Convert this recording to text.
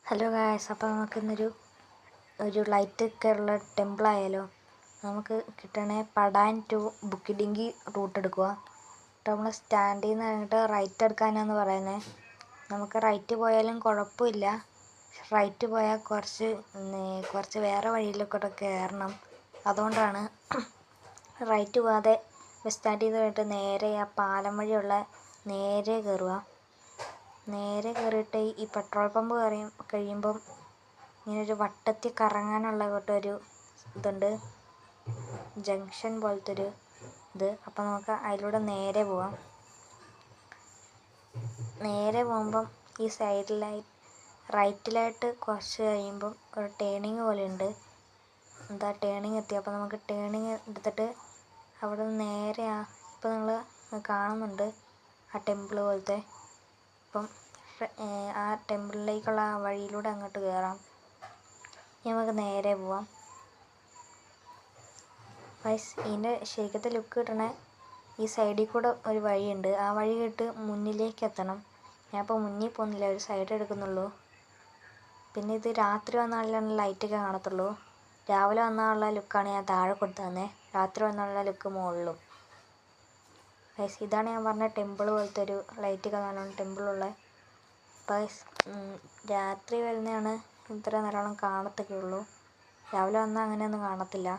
Hello guys, അപ്പോൾ നമുക്കിന്നൊരു light ഒക്കെ ഉള്ള ടെമ്പിൾ ആയാലോ. നമുക്ക് കിട്ടണേ പടാൻ ടു ബുക്കിഡിങ്കി റൂട്ട് എടുക്കുക. എന്നിട്ട് നമ്മൾ സ്റ്റാൻഡിൽ നിന്ന് കഴിഞ്ഞിട്ട് റൈറ്റ് എടുക്കാനാന്ന് പറയുന്നത്. നമുക്ക് റൈറ്റ് പോയാലും കുഴപ്പമില്ല. റൈറ്റ് പോയാൽ കുറച്ച് വേറെ വഴിയിലൊക്കെ കയറണം. അതുകൊണ്ടാണ് റൈറ്റ് പോകാതെ ബസ് സ്റ്റാൻഡിൽ നിന്ന് കഴിഞ്ഞിട്ട് നേരെ ആ പാലം വഴിയുള്ള നേരെ കയറുക. നേരെ കയറിയിട്ട് ഈ പെട്രോൾ പമ്പ് കഴിയുമ്പം ഇങ്ങനൊരു വട്ടത്തിൽ കറങ്ങാനുള്ള ഒരു ഇതുണ്ട്, ജംഗ്ഷൻ പോലത്തെ ഒരു ഇത്. അപ്പോൾ നമുക്ക് അതിലൂടെ നേരെ പോവാം. നേരെ പോകുമ്പം ഈ റൈറ്റിലായിട്ട് കുറച്ച് കഴിയുമ്പം ഒരു ടേണിങ് പോലെ ഉണ്ട്. ടേണിങ് എത്തി. അപ്പോൾ നമുക്ക് ടേണിങ് എടുത്തിട്ട് അവിടെ നിന്ന് നേരെ ഇപ്പം നിങ്ങൾ കാണുന്നുണ്ട് ആ ടെമ്പിൾ പോലത്തെ. അപ്പം ആ ടെമ്പിളിലേക്കുള്ള ആ വഴിയിലൂടെ അങ്ങോട്ട് കയറാം. നമുക്ക് നേരെ പോവാം. ഇതിൻ്റെ ശരിക്കത്തെ ലുക്ക് കിട്ടണേ ഈ സൈഡിൽ കൂടെ ഒരു വഴിയുണ്ട്. ആ വഴി കേട്ട് മുന്നിലേക്ക് എത്തണം. ഞാൻ ഇപ്പോൾ മുന്നിൽ പോകുന്നില്ല, ഒരു സൈഡ് എടുക്കുന്നുള്ളൂ. പിന്നെ ഇത് രാത്രി വന്നാലാണ് ലൈറ്റൊക്കെ കാണത്തുള്ളൂ. രാവിലെ വന്നാലുള്ള ലുക്കാണ് ഞാൻ താഴെ കൊടുത്തു തന്നെ. രാത്രി വന്നുള്ള ലുക്ക് മുകളിലും. ഇതാണ് ഞാൻ പറഞ്ഞ ടെമ്പിൾ പോലത്തെ ഒരു ലൈറ്റൊക്കെ നല്ലോണം ടെമ്പിളുള്ള. രാത്രി വരുന്നതാണ് ഇത്ര നല്ലോണം കാണത്തൊക്കെ ഉള്ളൂ. രാവിലെ വന്നാൽ അങ്ങനെയൊന്നും കാണത്തില്ല.